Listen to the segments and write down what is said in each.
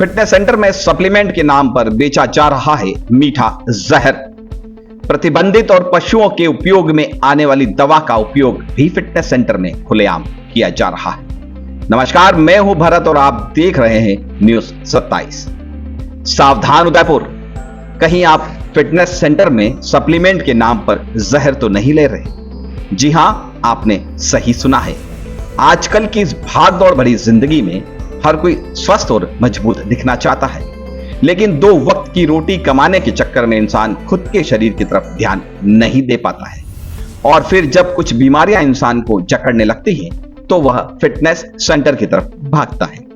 Fitness centre में supplement के नाम पर बेचा जा रहा है मीठा जहर। प्रतिबंधित और पशुओं के उपयोग में आने वाली दवा का उपयोग भी फिटनेस सेंटर में खुलेआम किया जा रहा है। नमस्कार, मैं हूं भरत और आप देख रहे हैं न्यूज 27। सावधान उदयपुर, कहीं आप फिटनेस सेंटर में सप्लीमेंट के नाम पर जहर तो नहीं ले रहे? जी हां, आपने सही सुना है। आजकल की इस भागदौड़ भरी जिंदगी में हर कोई स्वस्थ और मजबूत दिखना चाहता है, लेकिन दो वक्त की रोटी कमाने के चक्कर में इंसान खुद के शरीर की तरफ ध्यान नहीं दे पाता है और फिर जब कुछ बीमारियां इंसान को जकड़ने लगती हैं तो वह फिटनेस सेंटर की तरफ भागता है।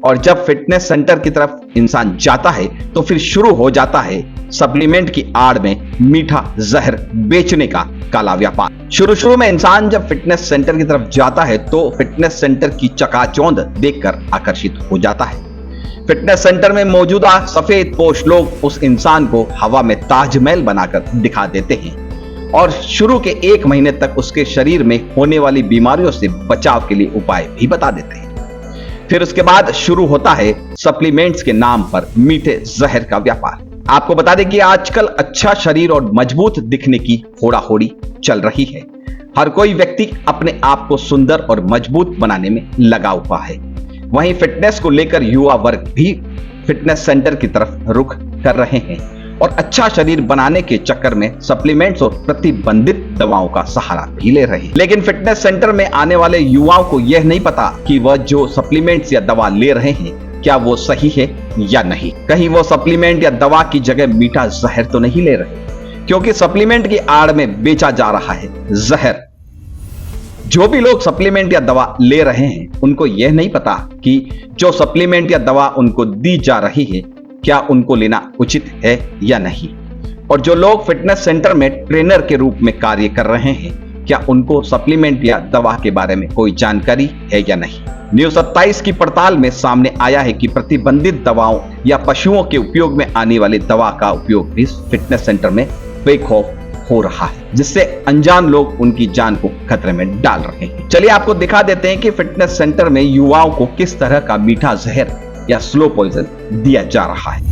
और जब फिटनेस सेंटर की तरफ इंसान जाता है तो फिर शुरू हो जाता है सप्लीमेंट की आड़ में मीठा जहर बेचने का काला व्यापार। शुरू में इंसान जब फिटनेस सेंटर की तरफ जाता है तो फिटनेस सेंटर की चकाचौंध देखकर आकर्षित हो जाता है। फिटनेस सेंटर में मौजूदा सफेद पोश लोग उस इंसान को हवा में ताजमहल बनाकर दिखा देते हैं और शुरू के 1 महीने तक उसके शरीर में होने वाली बीमारियों से बचाव के लिए उपाय भी बता देते हैं। फिर उसके बाद शुरू होता है सप्लीमेंट्स के नाम पर मीठे जहर का व्यापार। आपको बता दें कि आजकल अच्छा शरीर और मजबूत दिखने की होड़ा-होड़ी चल रही है। हर कोई व्यक्ति अपने आप को सुंदर और मजबूत बनाने में लगा हुआ है। वहीं फिटनेस को लेकर युवा वर्ग भी फिटनेस सेंटर की तरफ रुख कर रहे हैं और अच्छा शरीर बनाने के चक्कर में सप्लीमेंट्स और प्रतिबंधित दवाओं का सहारा भी ले रहे हैं। लेकिन फिटनेस सेंटर में आने वाले युवाओं को यह नहीं पता कि वह जो सप्लीमेंट्स या दवा ले रहे हैं क्या वो सही है या नहीं। कहीं वो सप्लीमेंट या दवा की जगह मीठा जहर तो नहीं ले रहे, क्योंकि सप्लीमेंट की आड़ में बेचा जा रहा है जहर। जो भी लोग सप्लीमेंट या दवा ले रहे हैं उनको यह नहीं पता कि जो सप्लीमेंट या दवा उनको दी जा रही है क्या उनको लेना उचित है या नहीं। और जो लोग फिटनेस सेंटर में ट्रेनर के रूप में कार्य कर रहे हैं क्या उनको सप्लीमेंट या दवा के बारे में कोई जानकारी है या नहीं। न्यूज 27 की पड़ताल में सामने आया है कि प्रतिबंधित दवाओं या पशुओं के उपयोग में आने वाली दवा का उपयोग भी फिटनेस सेंटर में बेखौफ हो रहा है, जिससे अनजान लोग उनकी जान को खतरे में डाल रहे हैं। चलिए आपको दिखा देते हैं कि फिटनेस सेंटर में युवाओं को किस तरह का मीठा जहर या स्लो पॉइजन दिया जा रहा है।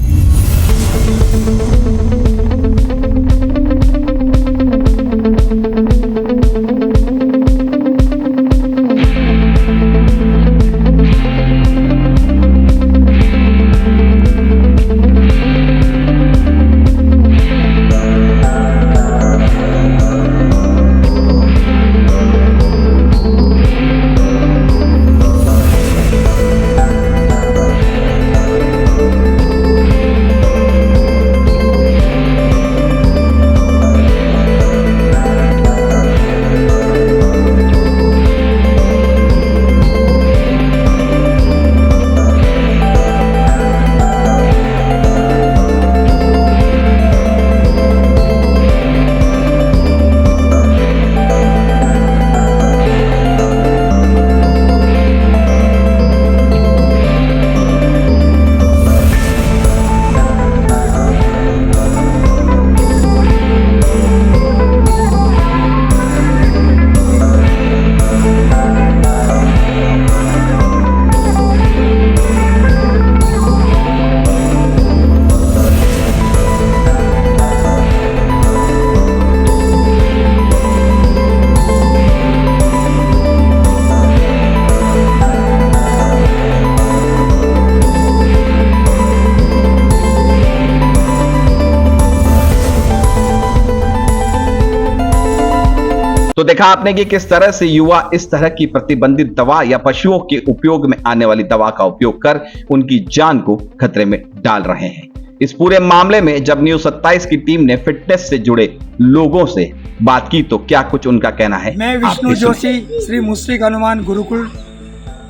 तो देखा आपने कि किस तरह से युवा इस तरह की प्रतिबंधित दवा या पशुओं के उपयोग में आने वाली दवा का उपयोग कर उनकी जान को खतरे में डाल रहे हैं। इस पूरे मामले में जब न्यूज 27 की टीम ने फिटनेस से जुड़े लोगों से बात की तो क्या कुछ उनका कहना है। मैं विष्णु जोशी, श्री मुश्रिक हनुमान गुरुकुल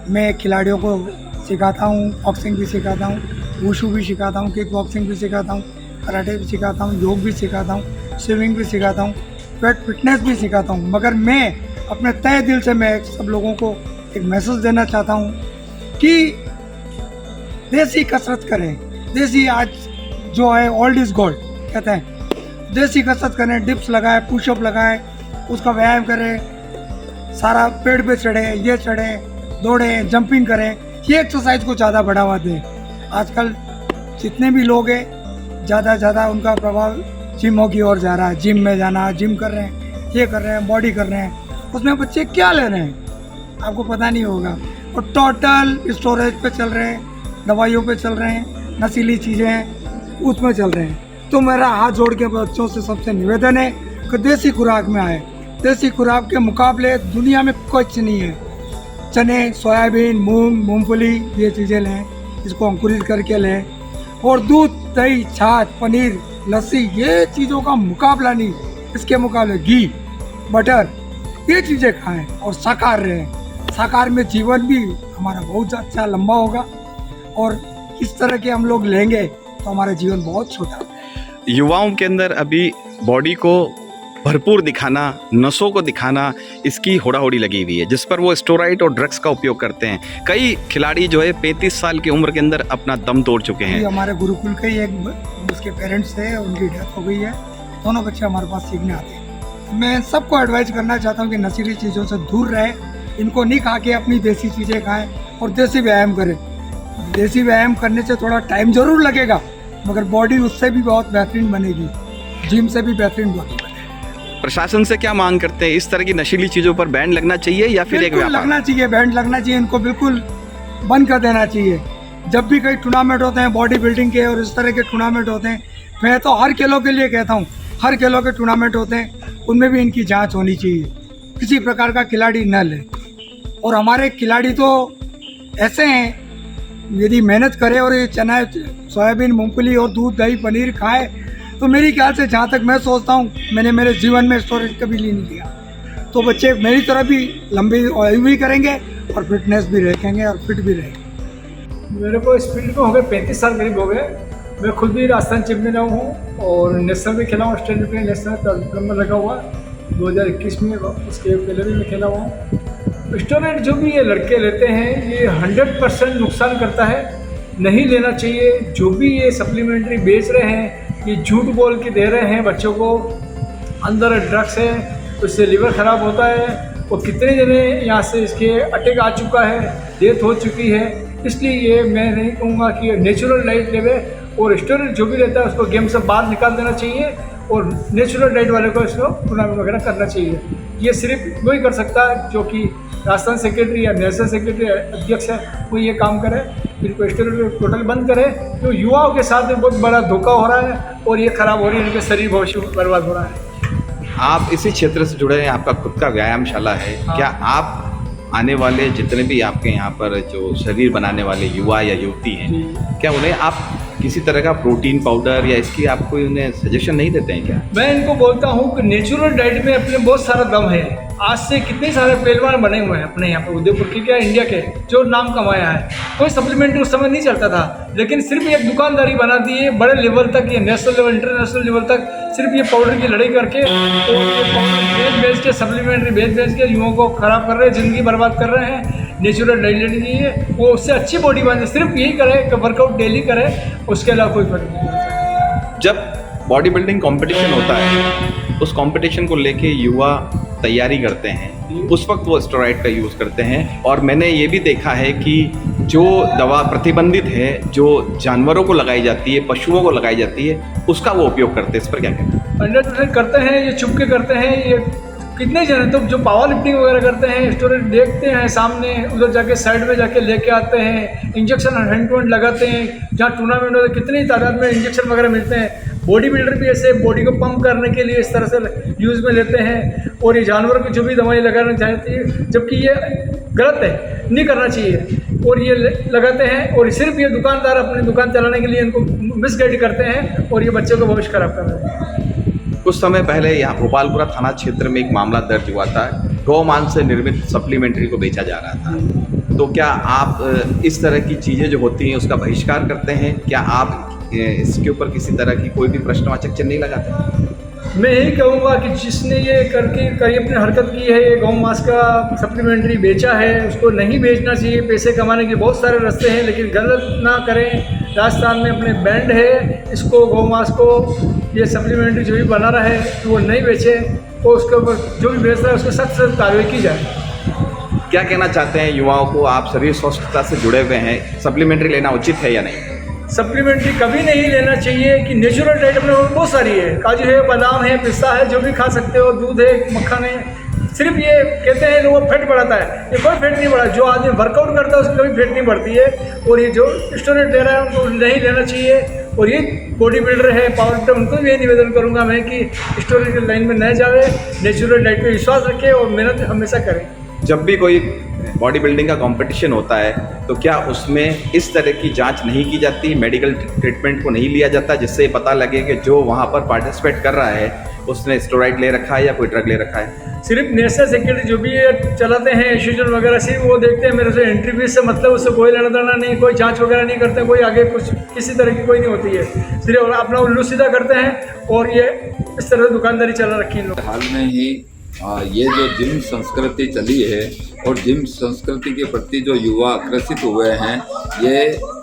में खिलाड़ियों को सिखाता हूँ, बॉक्सिंग भी सिखाता हूँ, वुशु भी सिखाता हूँ, किक बॉक्सिंग भी सिखाता हूँ, कराटे भी सिखाता हूँ, योग भी सिखाता हूँ, स्विमिंग भी सिखाता हूँ, फिटनेस भी सिखाता हूँ। मगर मैं अपने तहे दिल से मैं सब लोगों को एक मैसेज देना चाहता हूँ कि देसी कसरत करें। देसी आज जो है ओल्ड इज गोल्ड कहते हैं। देसी कसरत करें, डिप्स लगाए, पुशअप लगाए, उसका व्यायाम करें, सारा पेड़ पे चढ़े, ये चढ़े, दौड़े, जंपिंग करें, ये एक्सरसाइज को ज़्यादा बढ़ावा दें। आजकल जितने भी लोग हैं ज़्यादा ज़्यादा उनका प्रभाव जिमों की ओर जा रहा है। जिम में जाना, जिम कर रहे हैं, ये कर रहे हैं, बॉडी कर रहे हैं। उसमें बच्चे क्या ले रहे हैं आपको पता नहीं होगा। और टोटल स्टोरेज पे चल रहे हैं, दवाइयों पे चल रहे हैं, नशीली चीज़ें उसमें चल रहे हैं। तो मेरा हाथ जोड़ के बच्चों से सबसे निवेदन है कि देसी खुराक में आए। देसी खुराक के मुकाबले दुनिया में कुछ नहीं है। चने, सोयाबीन, मूंग, मूंगफली ये चीज़ें लें, इसको अंकुरित करके लें। और दूध, दही, छाछ, पनीर, लस्सी ये चीज़ों का मुकाबला नहीं। इसके मुकाबले घी, बटर ये चीज़ें खाएं और शाकाहार रहें। शाकाहार में जीवन भी हमारा बहुत अच्छा लंबा होगा। और इस तरह के हम लोग लेंगे तो हमारा जीवन बहुत छोटा है। युवाओं के अंदर अभी बॉडी को भरपूर दिखाना, नसों को दिखाना, इसकी होड़ा-होड़ी लगी हुई है, जिस पर वो स्टेरॉइड और ड्रग्स का उपयोग करते हैं। कई खिलाड़ी जो है 35 साल की उम्र के अंदर अपना दम तोड़ चुके हैं। हमारे गुरुकुल के ही एक उसके पेरेंट्स थे, उनकी डेथ हो गई है। दोनों बच्चे हमारे पास सीखने आते हैं। मैं सबको एडवाइस करना चाहता हूँ कि नशीली चीज़ों से दूर रहे। इनको नहीं खा के अपनी देसी चीज़ें खाएं और देसी व्यायाम करें। देसी व्यायाम करने से थोड़ा टाइम ज़रूर लगेगा, मगर बॉडी उससे भी बहुत बेहतरीन बनेगी, जिम से भी बेहतरीन बॉडी बनेगी। प्रशासन से क्या मांग करते हैं? इस तरह की नशीली चीज़ों पर बैन लगना चाहिए या फिर एक व्यापार? लगना चाहिए, बैन लगना चाहिए। इनको बिल्कुल बंद कर देना चाहिए। जब भी कई टूर्नामेंट होते हैं बॉडी बिल्डिंग के और इस तरह के टूर्नामेंट होते हैं, मैं तो हर खेलों के लिए कहता हूँ, हर खेलों के टूर्नामेंट होते हैं उनमें भी इनकी जांच होनी चाहिए। किसी प्रकार का खिलाड़ी न ले। और हमारे खिलाड़ी तो ऐसे हैं, यदि मेहनत करे और ये चना, सोयाबीन, मूंगफली और दूध, दही, पनीर खाए तो मेरी ख्याल से जहाँ तक मैं सोचता हूँ, मैंने मेरे जीवन में स्टोरेज कभी ली नहीं लिया। तो बच्चे मेरी तरह भी लंबी आयु भी करेंगे और फिटनेस भी रखेंगे और फिट भी रहेंगे। मेरे को इस फील्ड में हो गए 35 साल करीब हो गए। मैं खुद भी राजस्थान चीफ में रहा हूँ और नेशनल भी खेला हूँ। स्टेट में नेशनल नंबर लगा हुआ 2021 में, उसके पहले भी मैं खेला हुआ हूँ। स्टोरेड जो भी ये लड़के लेते हैं ये 100% नुकसान करता है, नहीं लेना चाहिए। जो भी ये सप्लीमेंट्री बेच रहे हैं ये झूठ बोल के दे रहे हैं बच्चों को। अंदर ड्रग्स है, उससे लिवर ख़राब होता है। और कितने जने यहाँ से इसके अटैक आ चुका है, डेथ हो चुकी है। इसलिए ये मैं नहीं कहूँगा कि नेचुरल डाइट लेवे और स्टोरेज जो भी लेता है उसको गेम से बाहर निकाल देना चाहिए और नेचुरल डाइट वाले को इसको टूर्नामेंट वगैरह करना चाहिए। ये सिर्फ वही कर सकता है जो कि राजस्थान सेक्रेटरी या नेशनल सेक्रेटरी अध्यक्ष है, वो ये काम करे, इनको स्टेरॉइड टोटल बंद करे। तो युवाओं के साथ में बहुत बड़ा धोखा हो रहा है और ये खराब हो रही है, इनके शरीर भविष्य बर्बाद हो रहा है। आप इसी क्षेत्र से जुड़े हैं, आपका खुद का व्यायामशाला है। हाँ। क्या आप आने वाले जितने भी आपके यहाँ पर जो शरीर बनाने वाले युवा या युवती हैं, क्या उन्हें आप किसी तरह का प्रोटीन पाउडर या इसकी आप कोई उन्हें सजेशन नहीं देते हैं क्या? मैं इनको बोलता हूँ कि नेचुरल डाइट में अपने बहुत सारा दम है। आज से कितने सारे पहलवान बने हुए हैं अपने यहाँ पर उदयपुर के, क्या इंडिया के, जो नाम कमाया है। कोई सप्लीमेंट्री उस समय नहीं चलता था, लेकिन सिर्फ एक दुकानदारी बना दी है बड़े लेवल तक, ये नेशनल लेवल, इंटरनेशनल लेवल तक सिर्फ ये पाउडर की लड़ाई करके और ये पाउडर बेच के, सप्लीमेंट्री बेच के युवाओं को ख़राब कर रहे हैं, ज़िंदगी बर्बाद कर रहे हैं। नेचुरल डाइट लेनी चाहिए, वो उससे अच्छी बॉडी बने। सिर्फ यही करे कि वर्कआउट डेली करे, उसके अलावा कोई फर्क नहीं पड़ता। जब बॉडी बिल्डिंग कंपटीशन होता है, उस कंपटीशन को लेके युवा तैयारी करते हैं, उस वक्त वो स्टेरॉइड का यूज़ करते हैं। और मैंने ये भी देखा है कि जो दवा प्रतिबंधित है, जो जानवरों को लगाई जाती है, पशुओं को लगाई जाती है, उसका वो उपयोग करते हैं। इस पर क्या कहते हैं? 100% करते हैं, ये छुप के करते हैं। ये कितने जने तो जो पावर लिफ्टिंग वगैरह करते हैं, स्टोरेज देखते हैं सामने, उधर जाके साइड में जाके लेके आते हैं, इंजेक्शन हैंड टू हैंड लगाते हैं। जहाँ टूर्नामेंट होते हैं कितनी तादाद में इंजेक्शन वगैरह मिलते हैं। बॉडी बिल्डर भी ऐसे बॉडी को पंप करने के लिए इस तरह से यूज़ में लेते हैं। और ये जानवरों की जो भी दवाई लगाना चाहती है, जबकि ये गलत है, नहीं करना चाहिए। और ये लगाते हैं और सिर्फ ये दुकानदार अपनी दुकान चलाने के लिए इनको मिसगाइड करते हैं और ये बच्चों का भविष्य खराब कर रहे हैं। कुछ समय पहले यहाँ भोपालपुरा थाना क्षेत्र में एक मामला दर्ज हुआ था, गौमांस से निर्मित सप्लीमेंट्री को बेचा जा रहा था। तो क्या आप इस तरह की चीज़ें जो होती हैं उसका बहिष्कार करते हैं? क्या आप इसके ऊपर किसी तरह की कोई भी प्रश्नवाचक चिन्ह नहीं लगाते? मैं यही कहूँगा कि जिसने ये करके कहीं अपनी हरकत की है, ये गौ मांस का सप्लीमेंट्री बेचा है, उसको नहीं बेचना चाहिए। पैसे कमाने के बहुत सारे रास्ते हैं, लेकिन गलत ना करें। राजस्थान में अपने बैंड है, इसको गौ मांस को ये सप्लीमेंट्री जो भी बना रहा है तो वो नहीं बेचे और उसके ऊपर जो भी बेच रहा है उसको सख्त सख्त कार्रवाई की जाए। क्या कहना चाहते हैं युवाओं को? आप शरीर स्वस्थता से जुड़े हुए हैं, सप्लीमेंट्री लेना उचित है या नहीं? सप्लीमेंट्री कभी नहीं लेना चाहिए कि नेचुरल डाइट अपने बहुत सारी है, काजू है, बादाम है, पिस्ता है, जो भी खा सकते हो, दूध है, मक्खन है। सिर्फ ये कहते हैं लोग फैट बढ़ाता है, ये कोई फैट नहीं बढ़ा। जो आदमी वर्कआउट करता है उसकी कभी फैट नहीं बढ़ती है। और ये जो स्टेरॉइड ले रहा है उनको नहीं लेना चाहिए। और ये बॉडी बिल्डर है, पावर लिफ्टर, उनको भी ये निवेदन करूँगा मैं कि स्टेरॉइड की लाइन में न जावे, नेचुरल डाइट पे विश्वास रखें और मेहनत हमेशा करें। जब भी कोई बॉडी बिल्डिंग का कंपटीशन होता है तो क्या उसमें इस तरह की जांच नहीं की जाती, मेडिकल ट्रीटमेंट को नहीं लिया जाता, जिससे पता लगे कि जो वहाँ पर पार्टिसिपेट कर रहा है उसने स्टेरॉइड ले रखा है या कोई ड्रग ले रखा है? सिर्फ नेशनल सिक्योरिटी जो भी ये चलाते हैं एसोसिएशन वगैरह, सिर्फ वो देखते हैं मेरे से एंट्री फीस से मतलब, उससे कोई लेना देना नहीं, कोई जांच वगैरह नहीं करते, कोई आगे कुछ किसी तरह की कोई नहीं होती है। सिर्फ अपना उल्लू सीधा करते हैं और ये इस तरह दुकानदारी चला रखी है। हाल में ही ये जो जिम संस्कृति चली है और जिम संस्कृति के प्रति जो युवा आकर्षित हुए हैं, ये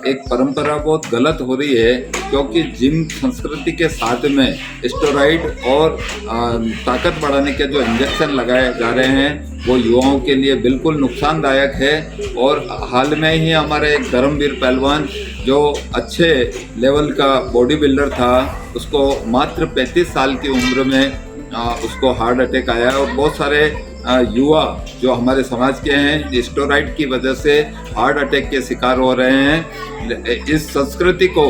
एक परंपरा बहुत गलत हो रही है, क्योंकि जिम संस्कृति के साथ में स्टेरॉइड और ताकत बढ़ाने के जो इंजेक्शन लगाए जा रहे हैं वो युवाओं के लिए बिल्कुल नुकसानदायक है। और हाल में ही हमारे एक धर्मवीर पहलवान जो अच्छे लेवल का बॉडी बिल्डर था, उसको मात्र 35 साल की उम्र में उसको हार्ट अटैक आया। और बहुत सारे युवा जो हमारे समाज के हैं स्टेरॉइड की वजह से हार्ट अटैक के शिकार हो रहे हैं। इस संस्कृति को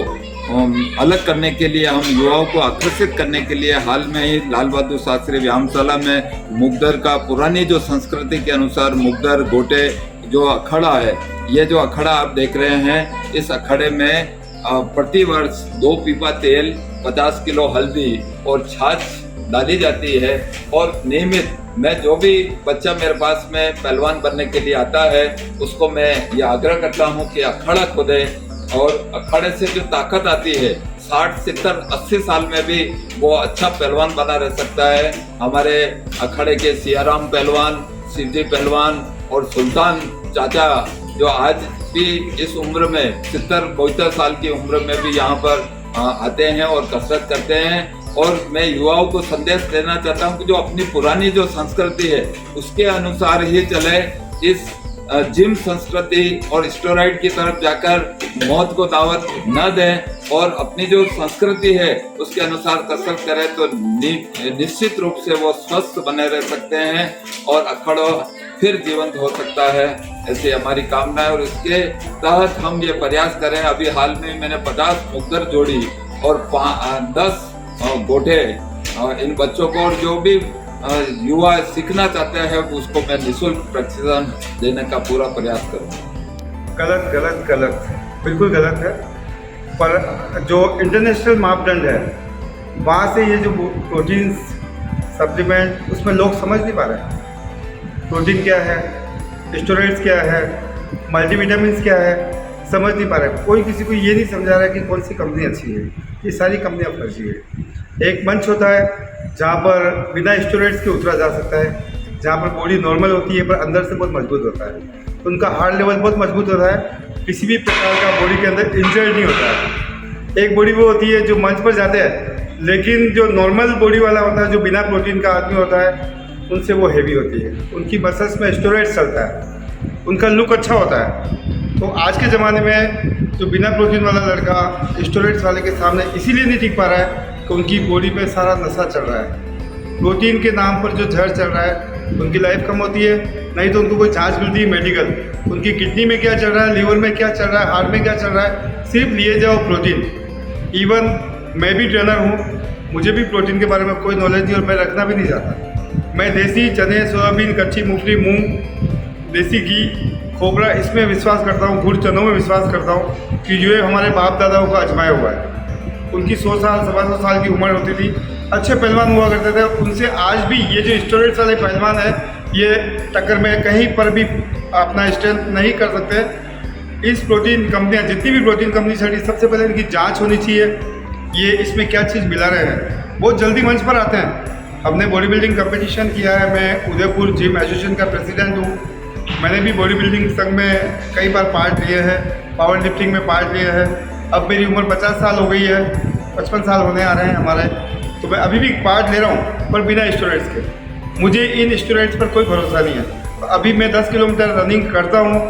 अलग करने के लिए, हम युवाओं को आकर्षित करने के लिए हाल में ही लाल बहादुर शास्त्री व्यायामशाला में मुगदर का पुरानी जो संस्कृति के अनुसार मुगदर गोटे जो अखाड़ा है, ये जो अखाड़ा आप देख रहे हैं, इस अखाड़े में प्रतिवर्ष 2 पीपा तेल, 50 किलो हल्दी और छाछ डाली जाती है। और नियमित मैं जो भी बच्चा मेरे पास में पहलवान बनने के लिए आता है उसको मैं ये आग्रह करता हूँ कि अखाड़ा खोदे, और अखाड़े से जो ताकत आती है 60, 70, 80 साल में भी वो अच्छा पहलवान बना रह सकता है। हमारे अखाड़े के सियाराम पहलवान, शिवजी पहलवान और सुल्तान चाचा जो आज भी इस उम्र में 70-72 साल की उम्र में भी यहाँ पर आते हैं और कसरत करते हैं। और मैं युवाओं को संदेश देना चाहता हूँ कि जो अपनी पुरानी जो संस्कृति है उसके अनुसार ही चले, इस जिम संस्कृति और स्टेरॉइड की तरफ जाकर मौत को दावत न दें और अपनी जो संस्कृति है उसके अनुसार कसरत करें तो निश्चित रूप से वो स्वस्थ बने रह सकते हैं और अखाड़ा फिर जीवंत हो सकता है, ऐसी हमारी कामना है। और इसके तहत हम ये प्रयास करें। अभी हाल में मैंने 50 मुगदर जोड़ी और 10 गोटे इन बच्चों को, और जो भी युवा सीखना चाहते हैं उसको मैं निःशुल्क प्रशिक्षण देने का पूरा प्रयास करूँगा। गलत गलत गलत, बिल्कुल गलत है। पर जो इंटरनेशनल मापदंड है वहाँ से ये जो प्रोटीन सप्लीमेंट, उसमें लोग समझ नहीं पा रहे हैं प्रोटीन क्या है, स्टेरॉइड्स क्या है, मल्टीविटामिन्स क्या है, समझ नहीं पा रहे। कोई किसी को ये नहीं समझा रहा है कि कौन सी कंपनी अच्छी है। ये सारी कंपनियाँ फर्जी है। एक मंच होता है जहाँ पर बिना स्टेरॉइड्स के उतरा जा सकता है, जहाँ पर बॉडी नॉर्मल होती है पर अंदर से बहुत मजबूत होता है, तो उनका हार्ट लेवल बहुत मजबूत होता है, किसी भी प्रकार का बॉडी के अंदर इंजर्ड नहीं होता है। एक बॉडी वो होती है जो मंच पर जाते हैं, लेकिन जो नॉर्मल बॉडी वाला होता है, जो बिना प्रोटीन का आदमी होता है, उनसे वो हैवी होती है, उनकी मसल्स में स्टेरॉइड्स चलता है, उनका लुक अच्छा होता है। तो आज के ज़माने में जो बिना प्रोटीन वाला लड़का स्टेरॉइड्स वाले के सामने इसीलिए नहीं टिक पा रहा है कि उनकी बॉडी पे सारा नशा चल रहा है। प्रोटीन के नाम पर जो जहर चल रहा है, उनकी लाइफ कम होती है, नहीं तो उनको कोई जांच मिलती है मेडिकल, उनकी किडनी में क्या चल रहा है, लीवर में क्या चल रहा है, हार्ट में क्या चल रहा है, सिर्फ लिए जाओ प्रोटीन। इवन मैं भी ट्रेनर हूँ, मुझे भी प्रोटीन के बारे में कोई नॉलेज नहीं और मैं रखना भी नहीं चाहता। मैं देसी चने, सोयाबीन, कच्ची मूंगफली, मूंग, देसी घी, खोबरा, इसमें विश्वास करता हूँ, गुड़ चनों में विश्वास करता हूँ कि जो हमारे बाप दादाओं का आजमाया हुआ है। उनकी 100 साल, 125 साल की उम्र होती थी, अच्छे पहलवान हुआ करते थे। उनसे आज भी ये जो स्टेरॉइड्स वाले पहलवान है, ये टक्कर में कहीं पर भी अपना स्ट्रेंथ नहीं कर सकते। इस प्रोटीन कंपनियाँ, जितनी भी प्रोटीन कंपनी चली, सबसे पहले इनकी जाँच होनी चाहिए, ये इसमें क्या चीज़ मिला रहे हैं। बहुत जल्दी मंच पर आते हैं। हमने बॉडी बिल्डिंग कंपटीशन किया है, मैं उदयपुर जिम एसोसिएशन का प्रेसिडेंट हूँ। मैंने भी बॉडी बिल्डिंग संघ में कई बार पार्ट लिए हैं, पावर लिफ्टिंग में पार्ट लिए हैं। अब मेरी उम्र 50 साल हो गई है, 55 साल होने आ रहे हैं हमारे, तो मैं अभी भी पार्ट ले रहा हूँ, पर बिना स्टेरॉइड्स के। मुझे इन स्टेरॉइड्स पर कोई भरोसा नहीं है। अभी मैं 10 किलोमीटर रनिंग करता हूँ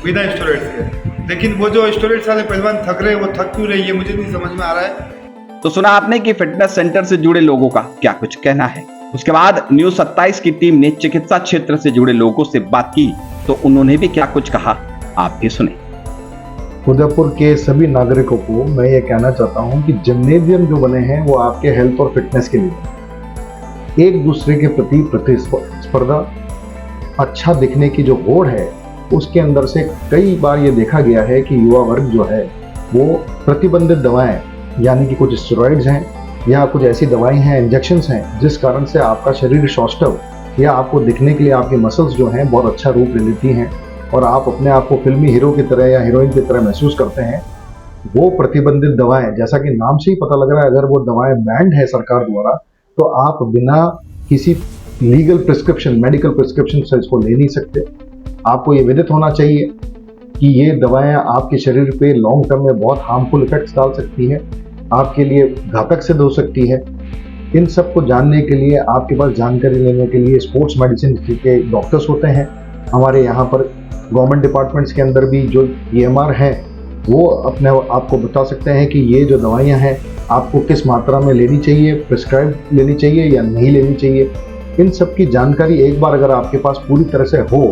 बिना स्टेरॉइड्स के। लेकिन वो जो स्टूडेंट्स वाले पहलवान थक रहे हैं, वो थक क्यों रही है, मुझे नहीं समझ में आ रहा है। तो सुना आपने कि फिटनेस सेंटर से जुड़े लोगों का क्या कुछ कहना है। उसके बाद न्यूज़ 27 की टीम ने चिकित्सा क्षेत्र से जुड़े लोगों से बात की तो उन्होंने भी क्या कुछ कहा, आप भी सुने। उदयपुर के सभी नागरिकों को मैं ये कहना चाहता हूँ कि जिम्नेजियम जो बने हैं वो आपके हेल्थ और फिटनेस के लिए, एक दूसरे के प्रति प्रतिस्पर्धा, अच्छा दिखने की जो होड़ है उसके अंदर से कई बार ये देखा गया है कि युवा वर्ग जो है वो प्रतिबंधित दवाएं, यानी कि कुछ स्टेरॉइड्स हैं या कुछ ऐसी दवाएं हैं, इंजेक्शंस हैं, जिस कारण से आपका शरीर सौष्ठव या आपको दिखने के लिए आपकी मसल्स जो हैं बहुत अच्छा रूप ले लेती हैं और आप अपने आप को फिल्मी हीरो की तरह या हीरोइन की तरह महसूस करते हैं। वो प्रतिबंधित दवाएं, जैसा कि नाम से ही पता लग रहा है, अगर वो दवाएं बैंड है सरकार द्वारा तो आप बिना किसी लीगल प्रिस्क्रिप्शन, मेडिकल प्रिस्क्रिप्शन से इसको ले नहीं सकते। आपको ये विदित होना चाहिए कि ये दवाएं आपके शरीर पे लॉन्ग टर्म में बहुत हार्मफुल इफेक्ट्स डाल सकती है, आपके लिए घातक सिद्ध हो सकती है। इन सब को जानने के लिए, आपके पास जानकारी लेने के लिए स्पोर्ट्स मेडिसिन के डॉक्टर्स होते हैं। हमारे यहाँ पर गवर्नमेंट डिपार्टमेंट्स के अंदर भी जो EMR हैं वो अपने आपको बता सकते हैं कि ये जो दवाइयाँ हैं आपको किस मात्रा में लेनी चाहिए, प्रिस्क्राइब लेनी चाहिए या नहीं लेनी चाहिए। इन सब की जानकारी एक बार अगर आपके पास पूरी तरह से हो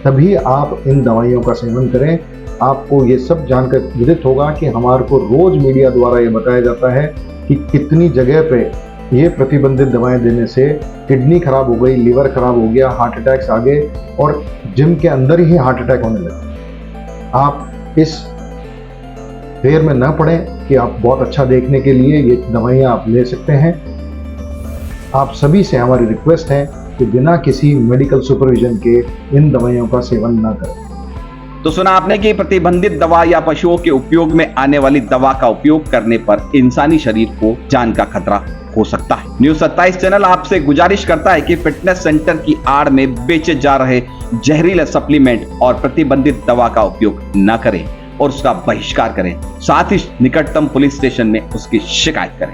तभी आप इन दवाइयों का सेवन करें। आपको ये सब जानकर विदित होगा कि हमारे को रोज मीडिया द्वारा ये बताया जाता है कि कितनी जगह पे ये प्रतिबंधित दवाएं देने से किडनी खराब हो गई, लीवर खराब हो गया, हार्ट अटैक्स आ गए और जिम के अंदर ही हार्ट अटैक होने लगे। आप इस फेर में न पड़ें कि आप बहुत अच्छा देखने के लिए ये दवाइयाँ आप ले सकते हैं। आप सभी से हमारी रिक्वेस्ट है कि बिना किसी मेडिकल सुपरविजन के इन दवाइयों का सेवन न करें। तो सुना आपने कि प्रतिबंधित दवा या पशुओं के उपयोग में आने वाली दवा का उपयोग करने पर इंसानी शरीर को जान का खतरा हो सकता है। न्यूज़ 27 चैनल आपसे गुजारिश करता है कि फिटनेस सेंटर की आड़ में बेचे जा रहे जहरीले सप्लीमेंट और प्रतिबंधित दवा का उपयोग न करें और उसका बहिष्कार करें, साथ ही निकटतम पुलिस स्टेशन में उसकी शिकायत करें।